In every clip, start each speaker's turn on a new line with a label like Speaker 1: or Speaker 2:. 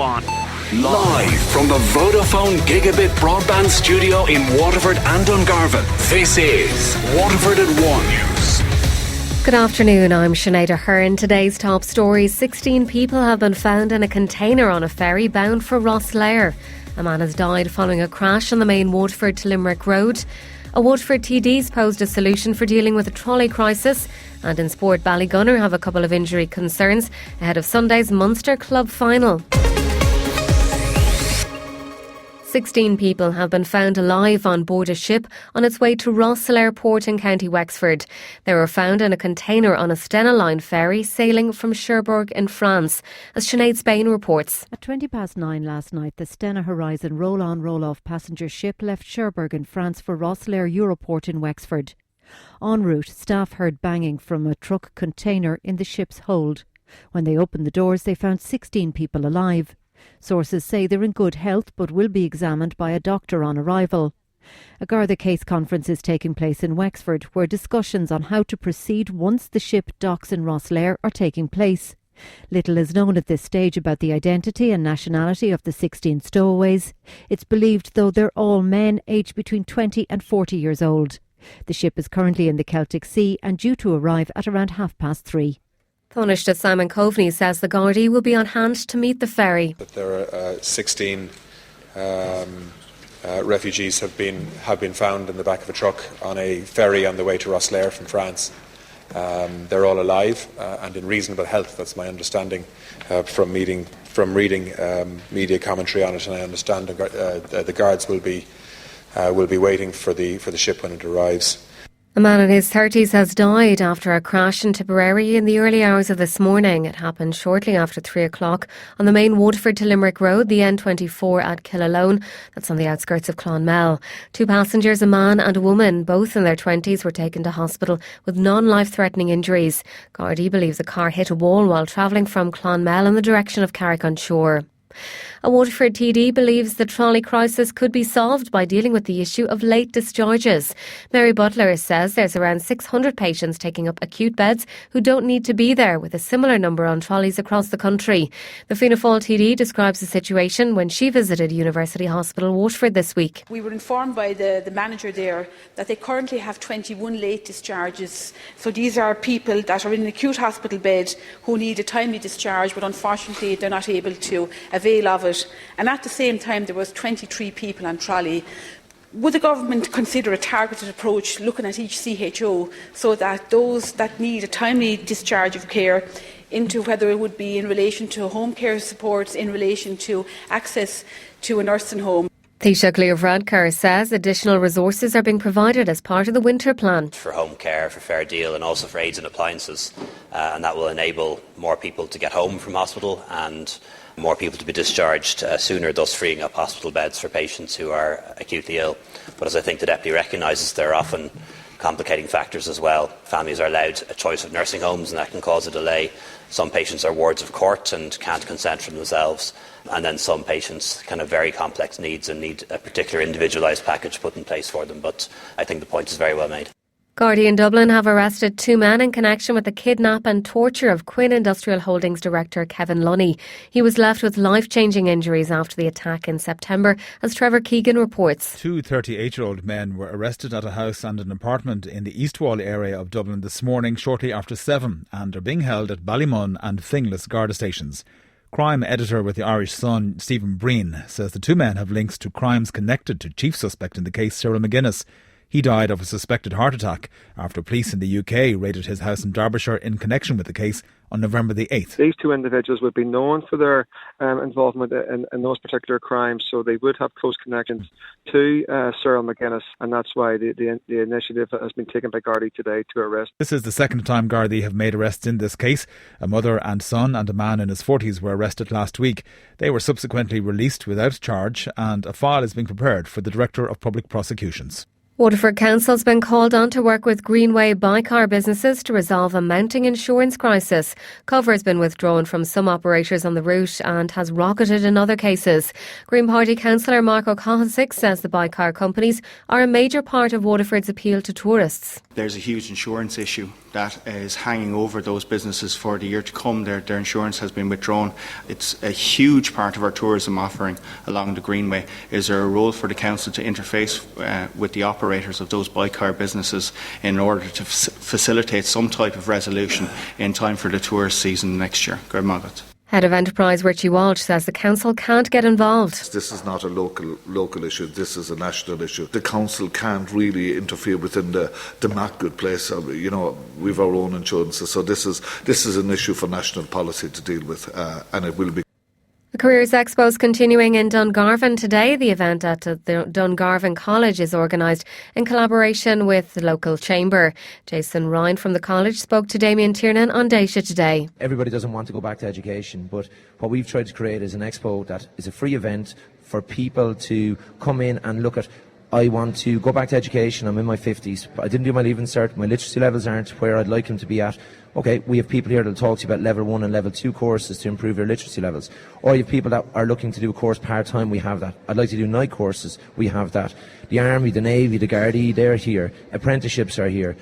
Speaker 1: One.
Speaker 2: Live from the Vodafone Gigabit Broadband Studio in Waterford and Dungarvan, this is Waterford at One News.
Speaker 3: Good afternoon, I'm Sinead Aherne. Today's top stories: 16 people have been found in a container on a ferry bound for Rosslare. A man has died following a crash on the main Waterford to Limerick road. A Waterford TD's posed a solution for dealing with a trolley crisis. And in sport, Ballygunner have a couple of injury concerns ahead of Sunday's Munster Club final. 16 people have been found alive on board a ship on its way to Rosslare Port in County Wexford. They were found in a container on a Stena Line ferry sailing from Cherbourg in France, as Sinead Spain reports.
Speaker 4: At 9:20 last night, the Stena Horizon roll-on roll-off passenger ship left Cherbourg in France for Rosslare Europort in Wexford. En route, staff heard banging from a truck container in the ship's hold. When they opened the doors, they found 16 people alive. Sources say they're in good health but will be examined by a doctor on arrival. A Garda case conference is taking place in Wexford, where discussions on how to proceed once the ship docks in Rosslare are taking place. Little is known at this stage about the identity and nationality of the 16 stowaways. It's believed, though, they're all men aged between 20 and 40 years old. The ship is currently in the Celtic Sea and due to arrive at around 3:30.
Speaker 3: Taoiseach Simon Coveney says the Gardaí will be on hand to meet the ferry.
Speaker 5: There are 16 refugees have been found in the back of a truck on a ferry on the way to Rosslare from France. They're all alive and in reasonable health. That's my understanding from reading media commentary on it, and I understand the guards will be waiting for the ship when it arrives.
Speaker 3: A man in his 30s has died after a crash in Tipperary in the early hours of this morning. It happened shortly after 3 o'clock on the main Waterford to Limerick road, the N24 at Killalone. That's on the outskirts of Clonmel. 2 passengers, a man and a woman, both in their 20s, were taken to hospital with non-life-threatening injuries. Gardaí believes the car hit a wall while travelling from Clonmel in the direction of Carrick-on-Shore. A Waterford TD believes the trolley crisis could be solved by dealing with the issue of late discharges. Mary Butler says there's around 600 patients taking up acute beds who don't need to be there, with a similar number on trolleys across the country. The Fianna Fáil TD describes the situation when she visited University Hospital Waterford this week.
Speaker 6: We were informed by the manager there that they currently have 21 late discharges. So these are people that are in an acute hospital bed who need a timely discharge, but unfortunately they're not able to avail of it. And at the same time there was 23 people on trolley. Would the government consider a targeted approach, looking at each CHO, so that those that need a timely discharge of care, into whether it would be in relation to home care supports, in relation to access to a nursing home?
Speaker 3: Taoiseach Leo Varadkar says additional resources are being provided as part of the winter plan.
Speaker 7: For home care, for Fair Deal and also for aids and appliances, and that will enable more people to get home from hospital and more people to be discharged sooner, thus freeing up hospital beds for patients who are acutely ill. But as I think the Deputy recognises, there are often complicating factors as well. Families are allowed a choice of nursing homes and that can cause a delay. Some patients are wards of court and can't consent for themselves. And then some patients can have very complex needs and need a particular individualised package put in place for them. But I think the point is very well made.
Speaker 3: Gardaí in Dublin have arrested 2 men in connection with the kidnap and torture of Quinn Industrial Holdings director Kevin Lunny. He was left with life-changing injuries after the attack in September, as Trevor Keegan reports.
Speaker 8: 2 38-year-old men were arrested at a house and an apartment in the East Wall area of Dublin this morning shortly after 7 and are being held at Ballymun and Finglas Garda stations. Crime editor with the Irish Sun, Stephen Breen, says the 2 men have links to crimes connected to chief suspect in the case, Cyril McGuinness. He died of a suspected heart attack after police in the UK raided his house in Derbyshire in connection with the case on November the 8th.
Speaker 9: These 2 individuals would be known for their involvement in those particular crimes, so they would have close connections to Cyril McGuinness, and that's why the initiative has been taken by Gardaí today to arrest.
Speaker 8: This is the second time Gardaí have made arrests in this case. A mother and son and a man in his 40s were arrested last week. They were subsequently released without charge, and a file is being prepared for the Director of Public Prosecutions.
Speaker 3: Waterford Council has been called on to work with Greenway by-car businesses to resolve a mounting insurance crisis. Cover has been withdrawn from some operators on the route and has rocketed in other cases. Green Party councillor Mark O'Cahonsick says the by-car companies are a major part of Waterford's appeal to tourists.
Speaker 1: There's a huge insurance issue that is hanging over those businesses for the year to come. Their insurance has been withdrawn. It's a huge part of our tourism offering along the Greenway. Is there a role for the council to interface with the operators of those bike-hire businesses in order to facilitate some type of resolution in time for the tourist season next year? Good morning.
Speaker 3: Head of Enterprise Richie Walsh says the council can't get involved.
Speaker 10: This is not a local issue, this is a national issue. The council can't really interfere within the marketplace. We've our own insurances, so this is an issue for national policy to deal with, and it will be.
Speaker 3: The Careers Expo is continuing in Dungarvan today. The event at the Dungarvan College is organised in collaboration with the local chamber. Jason Ryan from the college spoke to Damien Tiernan on Daisha today.
Speaker 11: Everybody doesn't want to go back to education, but what we've tried to create is an expo that is a free event for people to come in and look at. I want to go back to education. I'm in my 50s. I didn't do my Leaving Cert. My literacy levels aren't where I'd like them to be at. Okay, we have people here that will talk to you about level 1 and level 2 courses to improve your literacy levels. Or you have people that are looking to do a course part-time. We have that. I'd like to do night courses. We have that. The Army, the Navy, the Gardaí, they're here. Apprenticeships are here.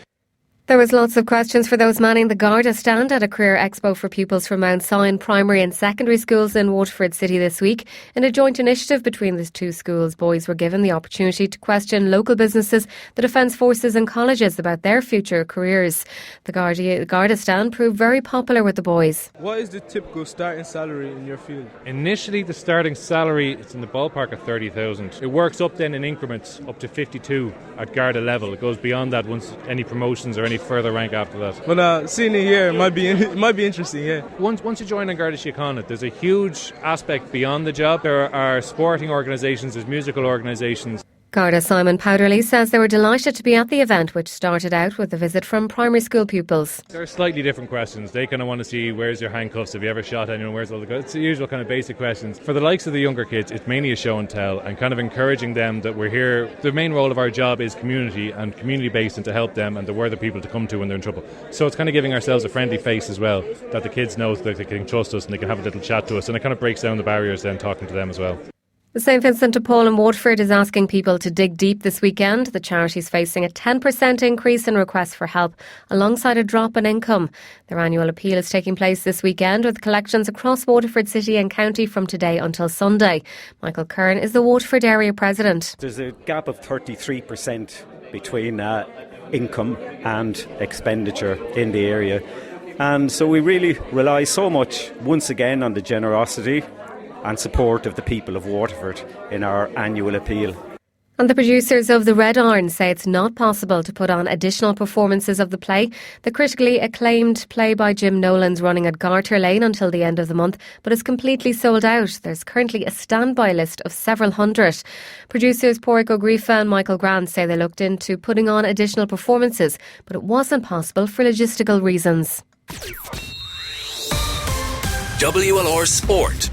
Speaker 3: There was lots of questions for those manning the Garda stand at a career expo for pupils from Mount Sion primary and secondary schools in Waterford City this week. In a joint initiative between the two schools, boys were given the opportunity to question local businesses, the Defence Forces and colleges about their future careers. The Garda stand proved very popular with the boys.
Speaker 12: What is the typical starting salary in your field?
Speaker 13: Initially, the starting salary is in the ballpark of 30,000. It works up then in increments up to 52 at Garda level. It goes beyond that once any promotions or any further rank after that.
Speaker 12: Well, seeing it here might be interesting, yeah.
Speaker 13: Once you join on Garda Síochána, there's a huge aspect beyond the job. There are sporting organisations, there's musical organisations.
Speaker 3: Garda Simon Powderly says they were delighted to be at the event, which started out with a visit from primary school pupils.
Speaker 13: There are slightly different questions. They kind of want to see, where's your handcuffs, have you ever shot anyone, where's all the guns? It's the usual kind of basic questions. For the likes of the younger kids, it's mainly a show and tell and kind of encouraging them that we're here. The main role of our job is community and community based and to help them, and that we're the people to come to when they're in trouble. So it's kind of giving ourselves a friendly face as well, that the kids know that they can trust us and they can have a little chat to us, and it kind of breaks down the barriers then talking to them as well.
Speaker 3: The St Vincent de Paul in Waterford is asking people to dig deep this weekend. The charity is facing a 10% increase in requests for help alongside a drop in income. Their annual appeal is taking place this weekend with collections across Waterford City and County from today until Sunday. Michael Kern is the Waterford area president.
Speaker 14: There's a gap of 33% between income and expenditure in the area. And so we really rely so much once again on the generosity and support of the people of Waterford in our annual appeal.
Speaker 3: And the producers of The Red Iron say it's not possible to put on additional performances of the play. The critically acclaimed play by Jim Nolan's running at Garter Lane until the end of the month, but is completely sold out. There's currently a standby list of several hundred. Producers Pádraig Ó Gríofa and Michael Grant say they looked into putting on additional performances, but it wasn't possible for logistical reasons.
Speaker 2: WLR Sport.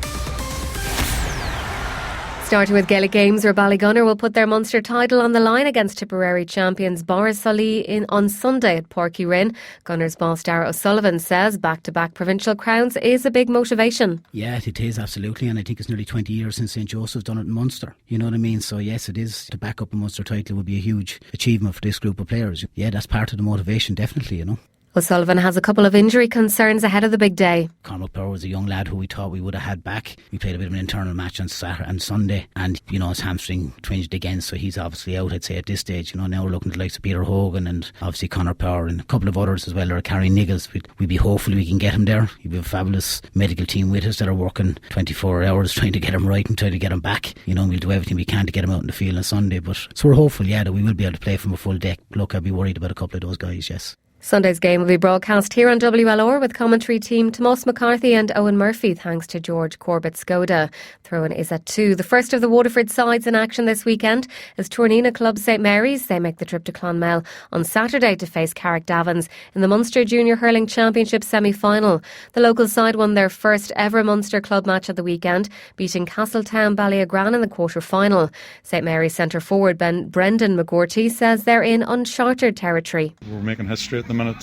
Speaker 3: Starting with Gaelic Games, where Ballygunner will put their Munster title on the line against Tipperary champions Borrisoleigh on Sunday at Páirc Uí Rinn. Gunners boss Darragh O'Sullivan says back-to-back provincial crowns is a big motivation.
Speaker 15: Yeah, it is, absolutely, and I think it's nearly 20 years since St Joseph's done it in Munster. You know what I mean? So yes, it is. To back up a Munster title would be a huge achievement for this group of players. Yeah, that's part of the motivation, definitely, you know.
Speaker 3: O'Sullivan has a couple of injury concerns ahead of the big day.
Speaker 15: Cormac Power was a young lad who we thought we would have had back. We played a bit of an internal match on Saturday and Sunday, and you know his hamstring twinged again, so he's obviously out, I'd say, at this stage. You know, now we're looking at the likes of Peter Hogan and obviously Conor Power and a couple of others as well that are carrying niggles. We'd be hopeful we can get him there. We've a fabulous medical team with us that are working 24 hours trying to get him right and trying to get him back. You know, we'll do everything we can to get him out in the field on Sunday, but so we're hopeful, yeah, that we will be able to play from a full deck. Look, I'd be worried about a couple of those guys, yes.
Speaker 3: Sunday's game will be broadcast here on WLR with commentary team Tomás McCarthy and Owen Murphy, thanks to George Corbett Skoda. Throw-in is at 2. The first of the Waterford sides in action this weekend is Tornina Club St Mary's. They make the trip to Clonmel on Saturday to face Carrick Davins in the Munster Junior Hurling Championship semi-final. The local side won their first ever Munster club match at the weekend, beating Castletown Ballyagran in the quarter-final. St Mary's centre forward Brendan McGorty says they're in uncharted territory.
Speaker 16: We're making history at the minute.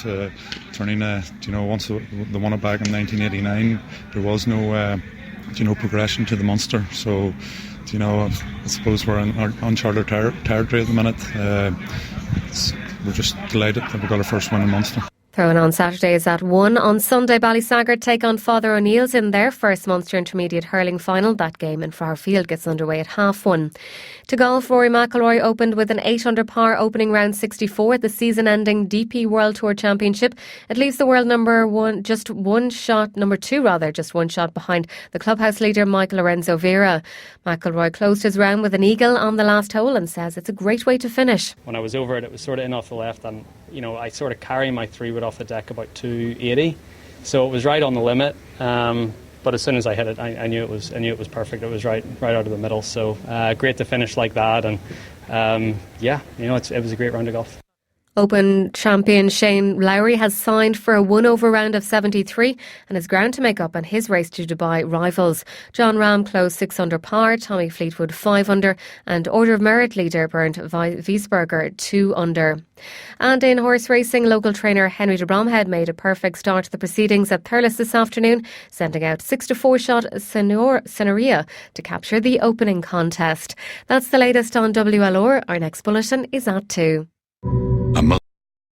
Speaker 16: Tornina, once they won it back in 1989, there was no progression to the Munster. So, I suppose we're in uncharted territory at the minute. we're just delighted that we got our first win in Munster.
Speaker 3: Throwing on Saturday is at 1. On Sunday, Ballysaggart take on Father O'Neill's in their first Munster Intermediate hurling final. That game in Farfield gets underway at 1:30. To golf, Rory McIlroy opened with an 8 under par opening round 64 at the season-ending DP World Tour Championship. It leaves the world number two just one shot behind the clubhouse leader Michael Lorenzo Vera. McIlroy closed his round with an eagle on the last hole and says it's a great way to finish.
Speaker 17: When I was over it was sort of in off the left, and I sort of carry my 3-wood off the deck about 280, so it was right on the limit. But as soon as I hit it, I knew it was perfect. It was right out of the middle. So great to finish like that, and it was a great round of golf.
Speaker 3: Open champion Shane Lowry has signed for a one-over round of 73 and has ground to make up on his race to Dubai rivals. John Ram closed 6 under par, Tommy Fleetwood 5 under, and Order of Merit leader Bernd Wiesberger 2 under. And in horse racing, local trainer Henry de Bromhead made a perfect start to the proceedings at Thurles this afternoon, sending out 6-4 shot Senoria to capture the opening contest. That's the latest on WLR. Our next bulletin is at 2.